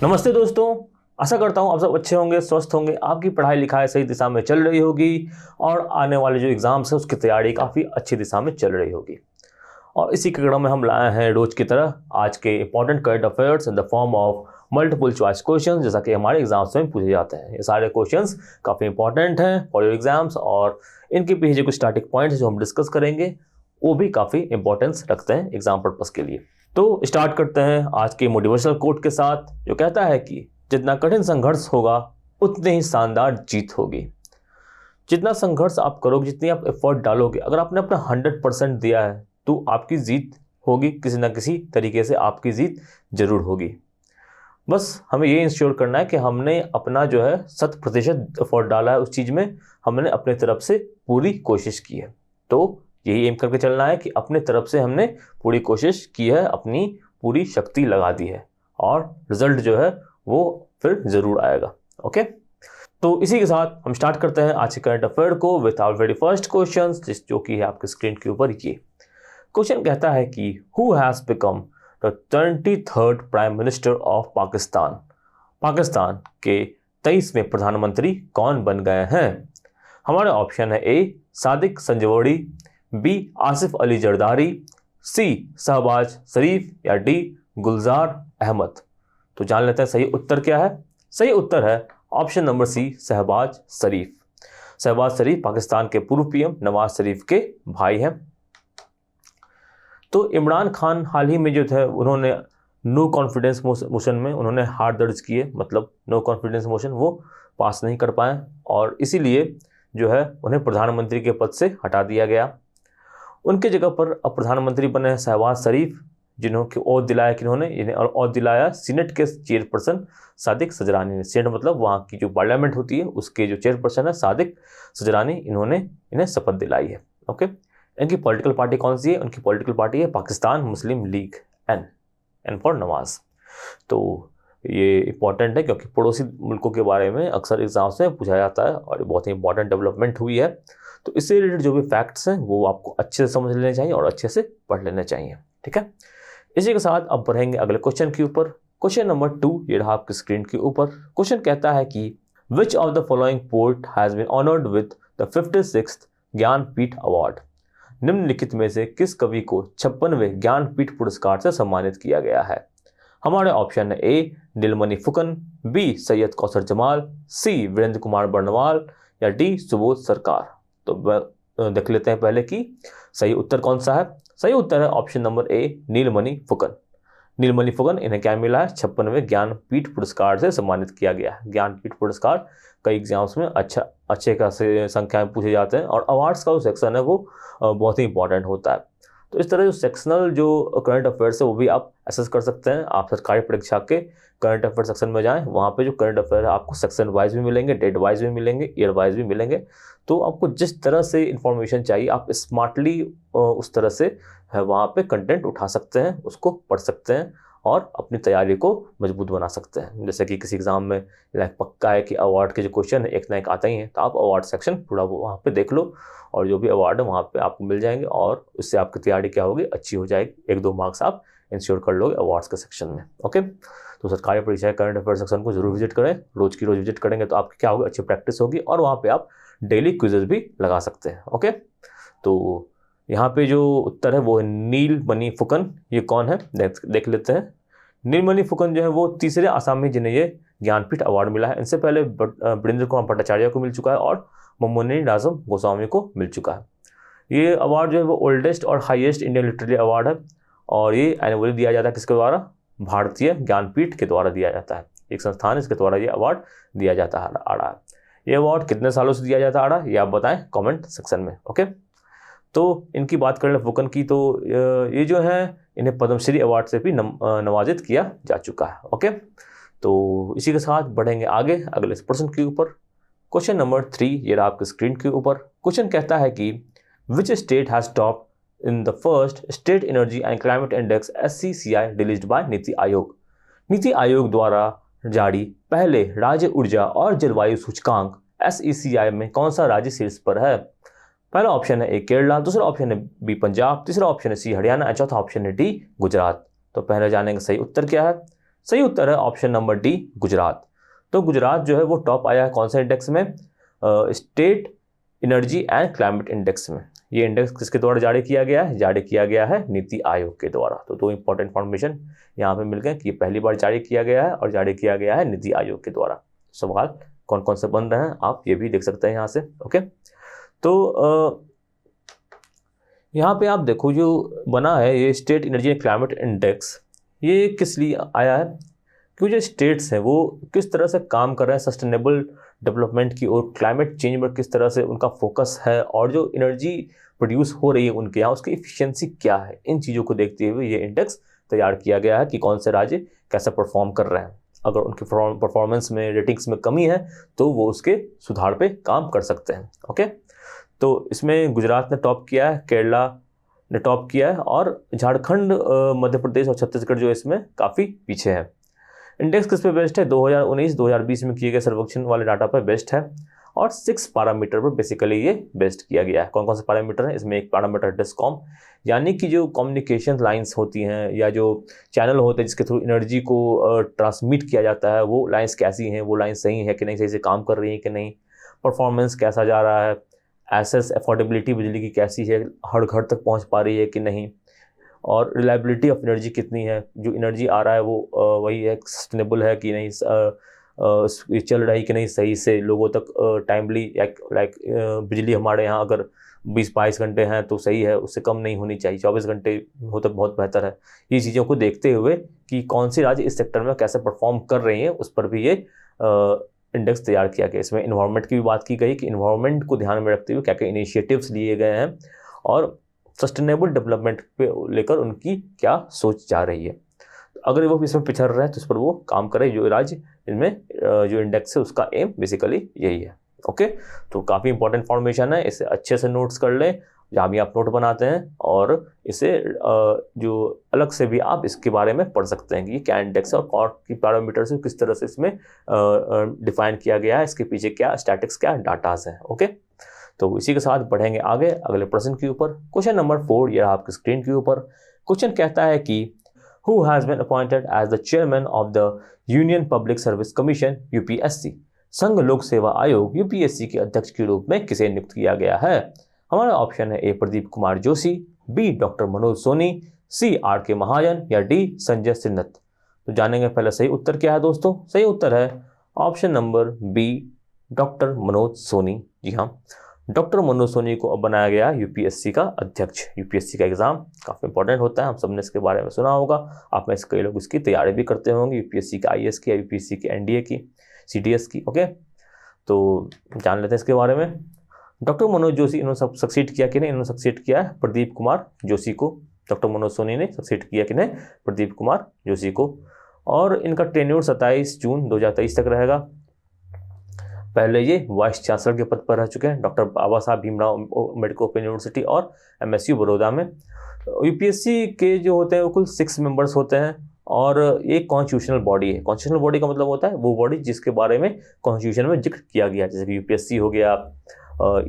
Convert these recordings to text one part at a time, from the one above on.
नमस्ते दोस्तों, आशा करता हूँ आप सब अच्छे होंगे, स्वस्थ होंगे, आपकी पढ़ाई लिखाई सही दिशा में चल रही होगी और आने वाले जो एग्ज़ाम्स है उसकी तैयारी काफ़ी अच्छी दिशा में चल रही होगी। और इसी के क्रम में हम लाए हैं रोज की तरह आज के important current affairs in the form of multiple choice question, जैसा कि हमारे एग्जाम्स में पूछे जाते हैं। ये सारे क्वेश्चंस काफ़ी इंपॉर्टेंट हैं फॉर योर एग्जाम्स और इनके पीछे कुछ स्टार्टिंग पॉइंट्स जो हम डिस्कस करेंगे वो भी काफ़ी इंपॉर्टेंस रखते हैं एग्जाम पर्पस के लिए। तो स्टार्ट करते हैं आज के मोटिवेशनल कोट के साथ, जो कहता है कि जितना कठिन संघर्ष होगा उतनी ही शानदार जीत होगी। जितना संघर्ष आप करोगे, जितनी आप एफर्ट डालोगे, अगर आपने अपना 100% दिया है तो आपकी जीत होगी, किसी ना किसी तरीके से आपकी जीत जरूर होगी। बस हमें ये इंश्योर करना है कि हमने अपना जो है 100% एफर्ट डाला है उस चीज़ में, हमने अपने तरफ से पूरी कोशिश की है। तो यही एम करके चलना है कि अपने तरफ से हमने पूरी कोशिश की है, अपनी पूरी शक्ति लगा दी है और रिजल्ट जो है वो फिर ज़रूर आएगा। ओके, तो इसी के साथ हम स्टार्ट करते हैं आज के करंट अफेयर को with our very first question, जो कि है आपके स्क्रीन के ऊपर। ये क्वेश्चन कहता है कि who has become the 23rd prime minister of Pakistan. Pakistan के 23वें प्रधानमंत्री कौन बन गए हैं? हमारे ऑप्शन है ए सादिक संजवड़ी, बी आसिफ अली जरदारी, सी शहबाज शरीफ या डी गुलजार अहमद। तो जान लेते हैं सही उत्तर क्या है। सही उत्तर है ऑप्शन नंबर सी, शहबाज शरीफ। शहबाज शरीफ पाकिस्तान के पूर्व पीएम नवाज शरीफ के भाई हैं। तो इमरान खान हाल ही में जो थे उन्होंने नो कॉन्फिडेंस मोशन में उन्होंने हार दर्ज किए, मतलब नो कॉन्फिडेंस मोशन वो पास नहीं कर पाए और इसीलिए जो है उन्हें प्रधानमंत्री के पद से हटा दिया गया। उनके जगह पर अब प्रधानमंत्री बने हैं शहबाज शरीफ, जिन्होंने ओथ दिलाया कि इन्हें ओथ दिलाया सीनेट के चेयरपर्सन सादिक सजरानी ने। सीनेट मतलब वहाँ की जो पार्लियामेंट होती है उसके जो चेयरपर्सन है सादिक सजरानी, इन्हें शपथ दिलाई है। ओके, इनकी पॉलिटिकल पार्टी कौन सी है? उनकी पॉलिटिकल पार्टी है पाकिस्तान मुस्लिम लीग, एन फॉर नवाज। तो ये इंपॉर्टेंट है क्योंकि पड़ोसी मुल्कों के बारे में अक्सर एग्जाम्स में पूछा जाता है और बहुत ही इंपॉर्टेंट डेवलपमेंट हुई है। तो इससे रिलेटेड जो भी फैक्ट्स हैं वो आपको अच्छे से समझ लेने चाहिए और अच्छे से पढ़ लेने चाहिए। ठीक है, इसी के साथ अब बढ़ेंगे अगले क्वेश्चन के ऊपर। क्वेश्चन नंबर 2 ये रहा आपकी स्क्रीन के ऊपर। क्वेश्चन कहता है कि which of the following poet has been honoured with the 56th Jnanpith award. निम्नलिखित में से किस कवि को 56वें ज्ञानपीठ पुरस्कार से सम्मानित किया गया है? हमारे ऑप्शन है ए नीलमणि फुकन, बी सैयद कौसर जमाल, सी वीरेंद्र कुमार बर्नवाल या डी सुबोध सरकार। तो देख लेते हैं पहले कि सही उत्तर कौन सा है। सही उत्तर है ऑप्शन नंबर ए नीलमणि फुकन। नीलमणि फुकन इन्हें क्या मिला है? 56वें ज्ञानपीठ पुरस्कार से सम्मानित किया गया है। ज्ञानपीठ पुरस्कार कई एग्जाम्स में अच्छे खासे संख्या में पूछे जाते हैं और अवार्ड्स का जो सेक्शन है वो बहुत ही इंपॉर्टेंट होता है। तो इस तरह जो सेक्शनल जो करंट अफेयर्स है वो भी आप एसेस कर सकते हैं। आप सरकारी परीक्षा के करंट अफेयर सेक्शन में जाएं, वहाँ पे जो करंट अफेयर है आपको सेक्शन वाइज भी मिलेंगे, डेट वाइज भी मिलेंगे, ईयर वाइज भी मिलेंगे। तो आपको जिस तरह से इंफॉर्मेशन चाहिए आप स्मार्टली उस तरह से वहाँ पे कंटेंट उठा सकते हैं, उसको पढ़ सकते हैं और अपनी तैयारी को मजबूत बना सकते हैं। जैसे कि किसी एग्जाम में लाइक पक्का है कि अवार्ड के जो क्वेश्चन है एक ना एक आते ही हैं, तो आप अवार्ड सेक्शन पूरा वहाँ पे देख लो और जो भी अवार्ड है वहाँ पे आपको मिल जाएंगे और उससे आपकी तैयारी क्या होगी, अच्छी हो जाएगी। 1-2 मार्क्स आप इंश्योर कर लोगे अवार्ड्स के सेक्शन में। ओके, तो सरकारी परीक्षा करंट अफेयर सेक्शन को जरूर विजिट करें। रोज की रोज विजिट करेंगे तो आपकी क्या होगी, अच्छी प्रैक्टिस होगी और वहाँ पे आप डेली क्विजेज भी लगा सकते हैं। ओके, तो यहाँ पे जो उत्तर है वो है नीलमणि फुकन। ये कौन है देख लेते हैं। नीलमणि फुकन जो है वो तीसरे आसामी जिन्हें ये ज्ञानपीठ अवार्ड मिला है। इनसे पहले वीरेंद्र कुमार भट्टाचार्य को मिल चुका है और मोमोनी नाजम गोस्वामी को मिल चुका है। ये अवार्ड जो है वो ओल्डेस्ट और हाईएस्ट इंडियन लिटरेरी अवार्ड है और ये एनुअली दिया जाता है किसके द्वारा? भारतीय ज्ञानपीठ के द्वारा दिया जाता है। एक संस्थान इसके द्वारा ये अवार्ड दिया जाता आ रहा है। ये अवार्ड कितने सालों से दिया जाता आ रहा है ये आप बताएं कमेंट सेक्शन में। ओके, तो इनकी बात कर ले फुकन की, तो ये जो है इन्हें पद्मश्री अवार्ड से भी नवाजित किया जा चुका है। ओके, तो इसी के साथ बढ़ेंगे आगे अगले प्रश्न के ऊपर। क्वेश्चन नंबर 3 ये रहा आपके स्क्रीन के ऊपर। क्वेश्चन कहता है कि which state has top in the first state energy and climate index SCCI released by NITI Aayog. NITI Aayog द्वारा जारी पहले राज्य ऊर्जा और जलवायु सूचकांक SECI में कौन सा राज्य शीर्ष पर है? पहला ऑप्शन है ए केरला, दूसरा ऑप्शन है बी पंजाब, तीसरा ऑप्शन है सी हरियाणा और चौथा ऑप्शन है डी गुजरात। तो पहले जानेंगे सही उत्तर क्या है। सही उत्तर है ऑप्शन नंबर डी, गुजरात। तो गुजरात जो है वो टॉप आया है कौन से इंडेक्स में? State energy and climate index में। ये इंडेक्स किसके द्वारा जारी किया गया है? जारी किया गया है नीति आयोग के द्वारा। तो दो इंपॉर्टेंट इन्फॉर्मेशन यहाँ पे मिल गए कि ये पहली बार जारी किया गया है और जारी किया गया है नीति आयोग के द्वारा। सवाल कौन कौन से बन रहे हैं आप ये भी देख सकते हैं यहाँ से। ओके, तो यहाँ पे आप देखो जो बना है ये state energy and climate index, ये किस लिए आया है? क्योंकि जो स्टेट्स हैं वो किस तरह से काम कर रहे हैं सस्टेनेबल डेवलपमेंट की और क्लाइमेट चेंज पर किस तरह से उनका फोकस है, और जो एनर्जी प्रोड्यूस हो रही है उनके यहाँ उसकी इफिशिएंसी क्या है, इन चीज़ों को देखते हुए ये इंडेक्स तैयार किया गया है कि कौन से राज्य कैसे परफॉर्म कर रहे हैं। अगर उनके परफॉर्मेंस में, रेटिंग्स में कमी है तो वो उसके सुधार पे काम कर सकते हैं। ओके, तो इसमें गुजरात ने टॉप किया है, केरला ने टॉप किया है और झारखंड, मध्य प्रदेश और छत्तीसगढ़ जो इसमें काफ़ी पीछे है। इंडेक्स किस पे बेस्ड है? 2019-2020 में किए गए सर्वेक्षण वाले डाटा पर बेस्ड है और 6 पैरामीटर पर बेसिकली ये बेस्ड किया गया है। कौन कौन से पैरामीटर हैं? इसमें एक पैरामीटर डिस्कॉम, यानी कि जो कम्युनिकेशन लाइंस होती हैं या जो चैनल होते हैं जिसके थ्रू एनर्जी को ट्रांसमिट किया जाता है, वो लाइंस कैसी हैं, वो लाइंस सही है कि नहीं, सही से काम कर रही है कि नहीं, परफॉर्मेंस कैसा जा रहा है, एसेस अफोर्डेबिलिटी बिजली की कैसी है, हर घर तक पहुंच पा रही है कि नहीं, और रिलायबिलिटी ऑफ एनर्जी कितनी है, जो एनर्जी आ रहा है वो वही है, सस्टेनेबल है कि नहीं, चल रही कि नहीं सही से लोगों तक टाइमली, लाइक बिजली हमारे यहाँ अगर 20-22 घंटे हैं तो सही है, उससे कम नहीं होनी चाहिए, 24 घंटे हो तो बहुत बेहतर है। ये चीज़ों को देखते हुए कि कौन सी राज्य इस सेक्टर में कैसे परफॉर्म कर रही हैं उस पर भी ये इंडेक्स तैयार किया गया। इसमें इन्वायरमेंट की भी बात की गई कि इन्वायरमेंट को ध्यान में रखते हुए क्या क्या इनिशिएटिव्स लिए गए हैं और सस्टेनेबल डेवलपमेंट पे लेकर उनकी क्या सोच जा रही है। अगर वो इसमें पिछड़ रहे हैं तो इस पर वो काम करे जो राज्य, इनमें जो इंडेक्स है उसका एम बेसिकली यही है। ओके, तो काफ़ी इंपॉर्टेंट फॉर्मेशन है, इसे अच्छे से नोट्स कर लें जहाँ भी आप नोट बनाते हैं, और इसे जो अलग से भी आप इसके बारे में पढ़ सकते हैं कि ये क्या इंडेक्स है और कौन की पैरामीटर से किस तरह से इसमें डिफाइन किया गया है, इसके पीछे क्या स्टैटिक्स, क्या डाटाज हैं। ओके, तो इसी के साथ बढ़ेंगे आगे अगले प्रश्न के ऊपर। क्वेश्चन नंबर 4 ये आपकी स्क्रीन के ऊपर। क्वेश्चन कहता है कि Who has been appointed as the chairman of the Union Public Service Commission (UPSC)? संघ लोक सेवा आयोग यूपीएससी के अध्यक्ष के रूप में किसे नियुक्त किया गया है? हमारा ऑप्शन है A Pradeep Kumar Joshi, B doctor Manoj Soni, C R K Mahajan या डी संजय सिन्नत। तो जानेंगे पहले सही उत्तर क्या है दोस्तों। सही उत्तर है option number B, doctor Manoj Soni. जी हाँ, डॉक्टर मनोज सोनी को अब बनाया गया यूपीएससी का अध्यक्ष। यूपीएससी का एग्जाम काफ़ी इंपॉर्टेंट होता है, हम सबने इसके बारे में सुना होगा, आप में से कई लोग इसकी तैयारी भी करते होंगे, यूपीएससी के आईएएस की या यूपीएससी के एनडीए की, सीडीएस की। ओके, तो जान लेते हैं इसके बारे में। डॉक्टर मनोज जोशी, इन्होंने सब सक्सीड किया कि नहीं? इन्होंने सक्सीड किया है प्रदीप कुमार जोशी को। डॉक्टर मनोज सोनी ने सक्सीड किया कि नहीं? प्रदीप कुमार जोशी को। और इनका टेन्योर 27 जून 2023 तक रहेगा। पहले ये वाइस चांसलर के पद पर रह चुके हैं, डॉक्टर बाबा Saheb Bhimrao medical open university और एमएसयू बड़ौदा में। यूपीएससी के जो होते हैं वो कुल 6 मेंबर्स होते हैं और एक कॉन्स्टिट्यूशनल बॉडी है। कॉन्स्टिट्यूशनल बॉडी का मतलब होता है वो बॉडी जिसके बारे में कॉन्स्टिट्यूशन में जिक्र किया गया, जैसे कि यूपीएससी हो गया,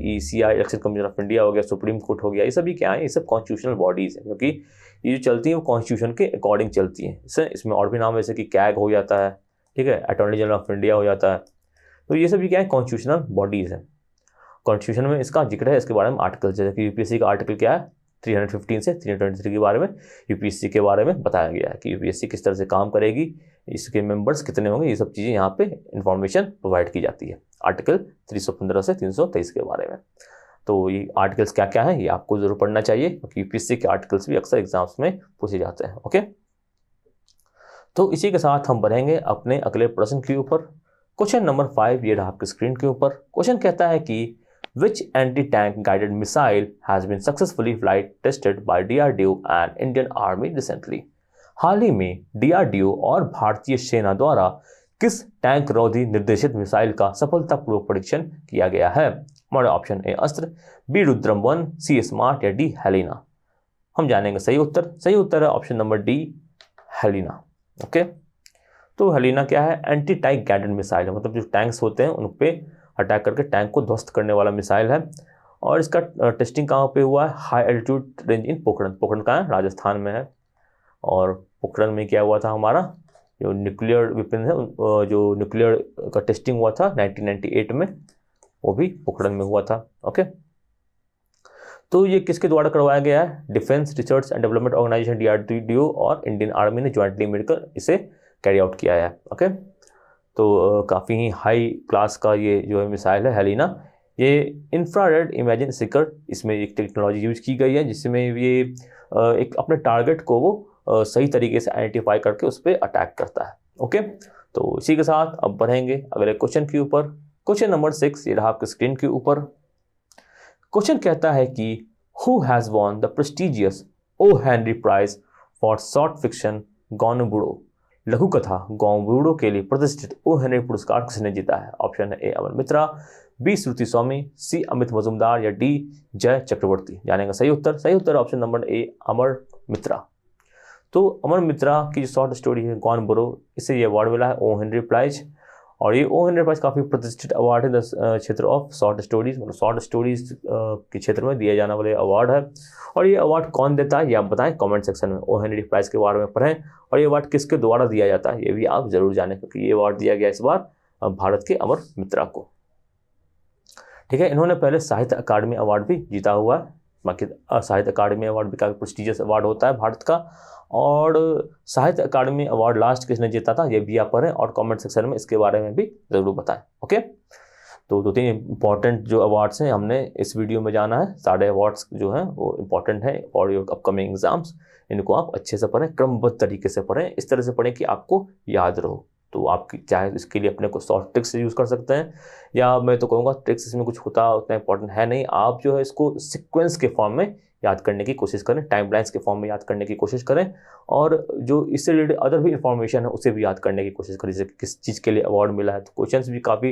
ECI election commission of India हो गया, सुप्रीम कोर्ट हो गया, ये सभी क्या है? ये सब कॉन्स्टिट्यूशनल बॉडीज़ हैं, क्योंकि ये जो चलती हैं वो कॉन्स्टिट्यूशन के अकॉर्डिंग चलती हैं। इसमें और भी नाम जैसे कि कैग हो जाता है, ठीक है, अटॉर्नी जनरल ऑफ इंडिया हो जाता है। तो ये सभी क्या है? कॉन्स्टिट्यूशनल बॉडीज़ हैं। कॉन्स्टिट्यूशन में इसका जिक्र है, इसके बारे में आर्टिकल, जैसे कि यूपीएससी का आर्टिकल क्या है 315 से 323 के बारे में यूपीएससी के बारे में बताया गया है कि यूपीएससी किस तरह से काम करेगी, इसके मेंबर्स कितने होंगे, ये सब चीज़ें यहाँ पे इंफॉर्मेशन प्रोवाइड की जाती है आर्टिकल 315 से 323 के बारे में। तो ये आर्टिकल्स क्या क्या है ये आपको जरूर पढ़ना चाहिए, क्योंकि यूपीएससी के आर्टिकल्स भी अक्सर एग्जाम्स में पूछे जाते हैं। ओके, तो इसी के साथ हम बढ़ेंगे अपने अगले प्रश्न के ऊपर। क्वेश्चन नंबर 5 ये रहा आपकी स्क्रीन के ऊपर। क्वेश्चन कहता है कि Which anti-tank guided missile has been successfully flight tested by DRDO and Indian Army recently? हाल ही में DRDO और भारतीय सेना द्वारा किस टैंक रोधी निर्देशित मिसाइल का सफलतापूर्वक परीक्षण किया गया है? हमारे option A Astra, B Rudram 1, C smart या डी हेलिना। हम जानेंगे सही उत्तर। सही उत्तर है option number D, Helina. Okay, तो हेलिना क्या है? एंटी टैंक गाइडेड मिसाइल है, मतलब जो टैंक्स होते हैं उन पे अटैक करके टैंक को ध्वस्त करने वाला मिसाइल है। और इसका टेस्टिंग कहाँ पे हुआ है? हाई एल्टीट्यूड रेंज इन पोखरण। पोखरण कहाँ है? राजस्थान में है। और पोखरण में क्या हुआ था हमारा? जो न्यूक्लियर वेपन है, जो न्यूक्लियर का टेस्टिंग हुआ था 1998 में, वो भी पोखरण में हुआ था। ओके, तो ये किसके द्वारा करवाया गया है? Defence research and development organisation DRDO और इंडियन आर्मी ने ज्वाइंटली मिलकर इसे कैरी आउट किया है। ओके, तो काफ़ी ही हाई क्लास का ये जो है मिसाइल है हेलिना। ये इंफ्रारेड इमेजिंग सीकर, इसमें एक टेक्नोलॉजी यूज की गई है जिसमें ये एक अपने टारगेट को वो सही तरीके से आइडेंटिफाई करके उस पर अटैक करता है। ओके, तो इसी के साथ अब बढ़ेंगे अगले क्वेश्चन के ऊपर। क्वेश्चन नंबर 6 ये रहा आपके स्क्रीन के ऊपर। क्वेश्चन कहता है कि who has won the prestigious O Henry prize for short fiction गॉनबुडो? लघु कथा गॉनबुडो के लिए प्रतिष्ठित ओ हेनरी पुरस्कार किसने जीता है? ऑप्शन है ए अमर मित्रा, बी श्रुति स्वामी, सी अमित मजुमदार या डी जय चक्रवर्ती। जानेंगे सही उत्तर। सही उत्तर ऑप्शन नंबर ए अमर मित्रा। तो अमर मित्रा की जो शॉर्ट स्टोरी है गॉनबुडो, इसे ये अवार्ड मिला है ओ हेनरी प्राइज, और ये ओ हेनरी प्राइज काफ़ी प्रतिष्ठित अवार्ड है क्षेत्र ऑफ शॉर्ट स्टोरीज, मतलब शॉर्ट स्टोरीज के क्षेत्र में दिया जाने वाले अवार्ड है। और ये अवार्ड कौन देता है ये आप बताएं कमेंट सेक्शन में। ओ हेनरी प्राइज के बारे में पढ़ें, और ये अवार्ड किसके द्वारा दिया जाता है ये भी आप जरूर जानें, क्योंकि ये अवार्ड दिया गया इस बार भारत के अमर मित्रा को। ठीक है, इन्होंने पहले साहित्य अकादमी अवार्ड भी जीता हुआ है। बाकी साहित्य अकादमी अवार्ड भी काफ़ी प्रेस्टिजियस अवार्ड होता है भारत का। और साहित्य अकादमी अवार्ड लास्ट किसने जीता था ये भी आप पढ़ें, और कमेंट सेक्शन में इसके बारे में भी ज़रूर बताएं। ओके, तो 2-3 इंपॉर्टेंट जो अवार्ड्स हैं हमने इस वीडियो में जाना है। सारे अवार्ड्स जो हैं वो इम्पॉर्टेंट है फॉर योर अपकमिंग एग्जाम्स। इनको आप अच्छे से पढ़ें, क्रमबद्ध तरीके से पढ़ें, इस तरह से पढ़ें कि आपको याद रहो। तो आपकी चाहे इसके लिए अपने को शॉर्ट ट्रिक्स यूज़ कर सकते हैं, या मैं तो कहूँगा ट्रिक्स इसमें कुछ होता उतना इंपॉर्टेंट है नहीं। आप जो है इसको सीक्वेंस के फॉर्म में याद करने की कोशिश करें, टाइमलाइंस के फॉर्म में याद करने की कोशिश करें, और जो इससे रिलेटेड अदर भी इंफॉर्मेशन है उसे भी याद करने की कोशिश करें। जैसे किस चीज़ के लिए अवार्ड मिला है, तो क्वेश्चंस भी काफ़ी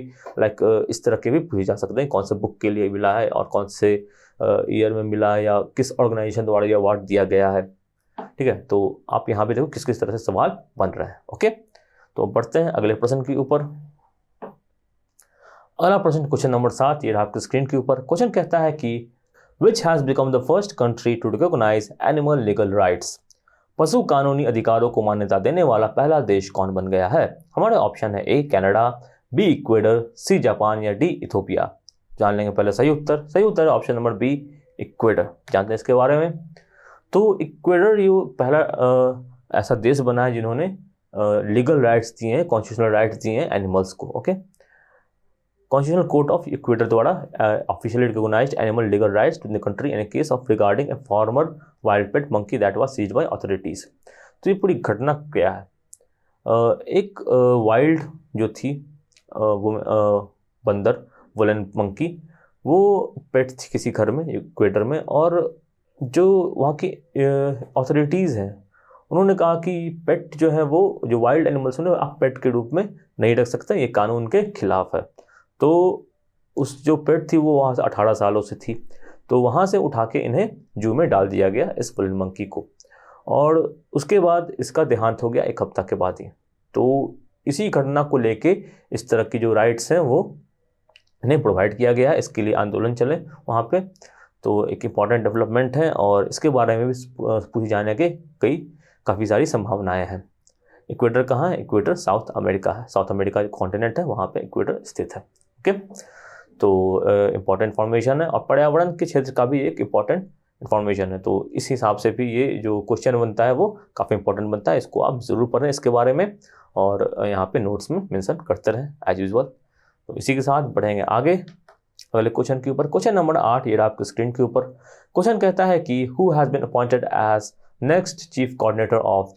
इस तरह के भी पूछे जा सकते हैं, कौन से बुक के लिए मिला है और कौन से ईयर में मिला है, या किस ऑर्गेनाइजेशन द्वारा ये अवार्ड दिया गया है। ठीक है, तो आप यहाँ पे देखो किस किस तरह से सवाल बन रहे हैं। ओके, तो बढ़ते हैं अगले प्रश्न के ऊपर। अगला प्रश्न क्वेश्चन नंबर 7 ये रहा आपके स्क्रीन के ऊपर। क्वेश्चन कहता है कि Which has become the first country to recognize animal legal rights? पशु कानूनी अधिकारों को मान्यता देने वाला पहला देश कौन बन गया है? हमारे ऑप्शन है A Canada, B Ecuador, C Japan या डी इथोपिया। जान लेंगे पहले सही उत्तर। सही उत्तर है ऑप्शन नंबर बी इक्वेडर। जानते हैं इसके बारे में। तो इक्वेडर ये पहला ऐसा देश बना है जिन्होंने लीगल राइट्स दिए हैं, कॉन्स्टिट्यूशनल राइट्स दिए हैं एनिमल्स को। Okay, Constitutional Court of Ecuador द्वारा officially recognized animal legal rights in the country in a case of regarding a former wild pet monkey that was seized by authorities। तो ये पूरी घटना क्या है? एक वाइल्ड जो थी वो बंदर वुलन मंकी, वो पेट थी किसी घर में इक्वेडर में, और जो वहाँ की अथॉरिटीज़ हैं उन्होंने कहा कि पेट जो है वो जो वाइल्ड एनिमल्स उन्हें आप पेट के रूप में नहीं रख सकते, ये कानून के खिलाफ है। तो उस जो पेट थी वो वहाँ से 18 सालों से थी, तो वहाँ से उठा के इन्हें जू में डाल दिया गया इस वुलन मंकी को, और उसके बाद इसका देहांत हो गया 1 हफ्ता के बाद ही। तो इसी घटना को लेके इस तरह की जो राइट्स हैं वो इन्हें प्रोवाइड किया गया है, इसके लिए आंदोलन चले वहाँ पे। तो एक इम्पॉर्टेंट डेवलपमेंट है, और इसके बारे में भी पूछे जाने के काफ़ी सारी संभावनाएँ हैं। इक्वेडर कहाँ है? इक्वेडर साउथ अमेरिका है, साउथ अमेरिका जो कॉन्टिनेंट है वहाँ पे इक्वेडर स्थित है। ओके, तो इम्पॉर्टेंट इन्फॉर्मेशन है, और पर्यावरण के क्षेत्र का भी एक इम्पॉर्टेंट इन्फॉर्मेशन है। तो इस हिसाब से भी ये जो क्वेश्चन बनता है वो काफ़ी इंपॉर्टेंट बनता है, इसको आप ज़रूर पढ़ें इसके बारे में, और यहाँ पे नोट्स में मेंशन करते रहें एज यूजुअल। तो इसी के साथ बढ़ेंगे आगे अगले क्वेश्चन के ऊपर। क्वेश्चन नंबर 8 ये आपके स्क्रीन के ऊपर। क्वेश्चन कहता है कि who has been appointed as next chief coordinator of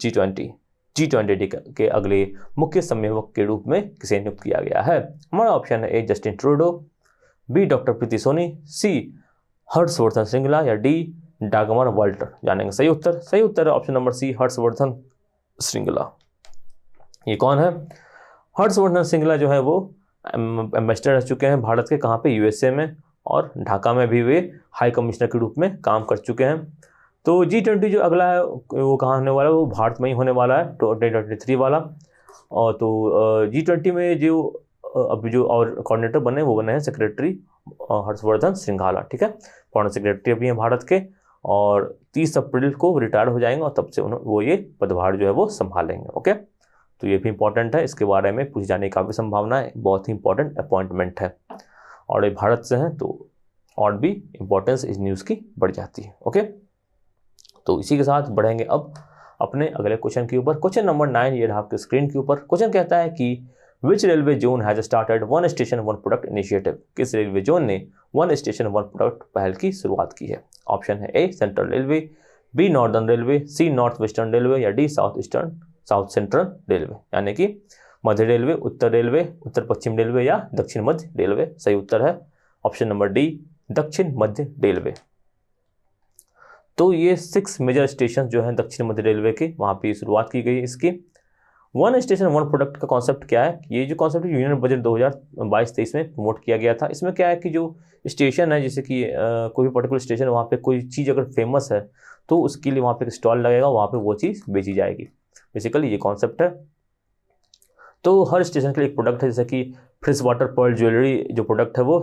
G20 के अगले मुख्य संयोजक के रूप में किसे नियुक्त किया गया है? हमारा ऑप्शन है ए जस्टिन ट्रूडो, बी डॉक्टर प्रीति सोनी, सी हर्षवर्धन श्रृंगला या डी डागमर वाल्टर। जानेंगे सही उत्तर। सही उत्तर है option number C Harshvardhan Shringla. ये कौन है? हर्षवर्धन श्रृंगला जो है वो एम्बेसडर रह चुके हैं भारत के, कहाँ पे? USA में, और ढाका में भी वे हाई कमिश्नर के रूप में काम कर चुके हैं। तो G20 जो अगला है वो कहाँ होने वाला है? वो भारत में ही होने वाला है, 2023 वाला। और तो G20 में जो अभी जो और कोऑर्डिनेटर बने वो बने हैं सेक्रेटरी हर्षवर्धन श्रृंगला। ठीक है, फॉरेन सेक्रेटरी भी हैं भारत के, और 30 अप्रैल को रिटायर हो जाएंगे, और तब से वो ये पदभार जो है वो संभालेंगे। ओके, तो ये भी इंपॉर्टेंट है, इसके बारे में पूछ जाने की काफ़ी संभावना है, बहुत ही इंपॉर्टेंट अपॉइंटमेंट है और ये भारत से हैं तो और भी इंपॉर्टेंस इस न्यूज़ की बढ़ जाती है। ओके, तो इसी के साथ बढ़ेंगे अब अपने अगले क्वेश्चन के ऊपर। क्वेश्चन नंबर 9 ये रहा आपके स्क्रीन के ऊपर। क्वेश्चन कहता है कि which railway zone has started one station one product initiative, किस रेलवे जोन ने वन स्टेशन वन प्रोडक्ट पहल की शुरुआत की है। ऑप्शन है A central railway, B northern railway, C north western railway या डी साउथ सेंट्रल रेलवे, यानी कि मध्य रेलवे, उत्तर रेलवे, उत्तर पश्चिम रेलवे या दक्षिण मध्य रेलवे। सही उत्तर है ऑप्शन नंबर डी, दक्षिण मध्य रेलवे। तो ये 6 मेजर स्टेशन जो हैं दक्षिण मध्य रेलवे के, वहाँ पे शुरुआत की गई इसकी। वन स्टेशन वन प्रोडक्ट का कॉन्सेप्ट क्या है, ये जो कॉन्सेप्ट यूनियन बजट 2022-23 में प्रमोट किया गया था। इसमें क्या है कि जो स्टेशन है, जैसे कि कोई भी पर्टिकुलर स्टेशन, वहाँ पे कोई चीज़ अगर फेमस है तो उसके लिए वहाँ पे स्टॉल लगेगा, वहाँ पे वो चीज़ बेची जाएगी। बेसिकली ये कॉन्सेप्ट है। तो हर स्टेशन के लिए एक प्रोडक्ट है, जैसे कि फ्रिज वाटर पर्ल ज्वेलरी जो प्रोडक्ट है वो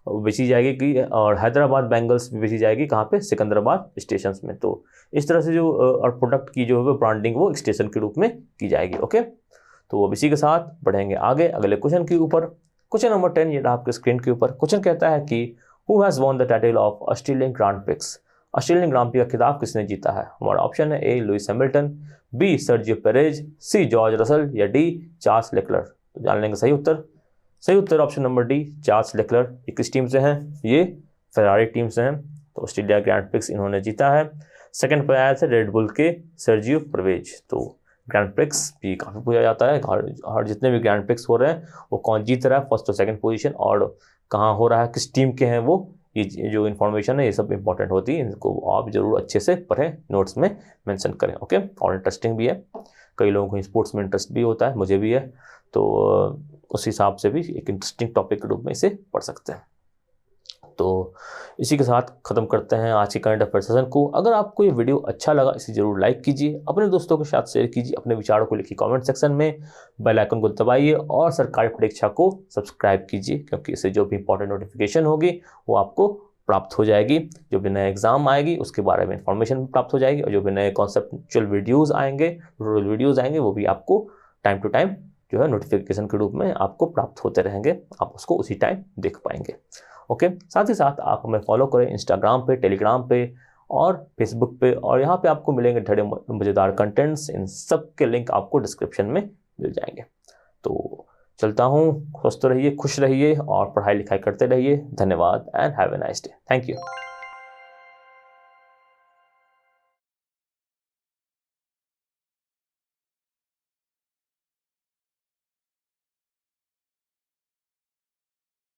बेची जाएगी कि, और हैदराबाद बैंगल्स भी बेची जाएगी कहाँ पे, सिकंदराबाद स्टेशन में। तो इस तरह से जो और प्रोडक्ट की जो है ब्रांडिंग वो स्टेशन के रूप में की जाएगी। ओके, तो अब इसी के साथ बढ़ेंगे आगे अगले क्वेश्चन के ऊपर। क्वेश्चन नंबर 10 ये आपके स्क्रीन के ऊपर। क्वेश्चन कहता है कि who has won the title of Australian Grand Prix, Australian Grand Prix का खिताब किसने जीता है। हमारा ऑप्शन है A Lewis Hamilton, B Sergio Perez, C George Russell या डी चार्ल्स लेक्लर। तो जान लेंगे सही उत्तर। सही उत्तर option number D, Charles Leclerc. ये किस टीम से हैं, ये फेरारी टीम से हैं। तो ऑस्ट्रेलिया ग्रैंड प्रिक्स इन्होंने जीता है। सेकंड पर आया था रेड बुल के सर्जियो पेरेज। तो ग्रैंड प्रिक्स भी काफ़ी पूछा जाता है, हर जितने भी ग्रैंड प्रिक्स हो रहे हैं वो कौन जीत रहा है, फर्स्ट और सेकंड पोजीशन, और कहाँ हो रहा है, किस टीम के हैं वो, ये जो इन्फॉर्मेशन है ये सब इंपॉर्टेंट होती है। इनको आप जरूर अच्छे से पढ़ें, नोट्स में मेंशन करें। ओके, और इंटरेस्टिंग भी है, कई लोगों को स्पोर्ट्स में इंटरेस्ट भी होता है, मुझे भी है, तो उस हिसाब से भी एक इंटरेस्टिंग टॉपिक के रूप में इसे पढ़ सकते हैं। तो इसी के साथ ख़त्म करते हैं आज की करंट अफेयर सेशन को। अगर आपको ये वीडियो अच्छा लगा इसे ज़रूर लाइक कीजिए, अपने दोस्तों के साथ शेयर कीजिए, अपने विचारों को लिखिए कमेंट सेक्शन में, बेल आइकन को दबाइए और सरकारी परीक्षा को सब्सक्राइब कीजिए, क्योंकि इससे जो भी इंपॉर्टेंट नोटिफिकेशन होगी वो आपको प्राप्त हो जाएगी। जो भी नए एग्जाम आएगी उसके बारे में इंफॉर्मेशन प्राप्त हो जाएगी, और जो भी नए कॉन्सेप्चुअल वीडियोज़ आएंगे, ट्यूटोरियल वीडियोज़ आएंगे, वो भी आपको टाइम टू टाइम जो है नोटिफिकेशन के रूप में आपको प्राप्त होते रहेंगे, आप उसको उसी टाइम देख पाएंगे। ओके, साथ ही साथ आप हमें फॉलो करें इंस्टाग्राम पे, टेलीग्राम पे और फेसबुक पे, और यहाँ पे आपको मिलेंगे ढेर मज़ेदार कंटेंट्स, इन सब के लिंक आपको डिस्क्रिप्शन में मिल जाएंगे। तो चलता हूँ, स्वस्थ रहिए, खुश रहिए और पढ़ाई लिखाई करते रहिए। धन्यवाद and have a nice day. Thank you.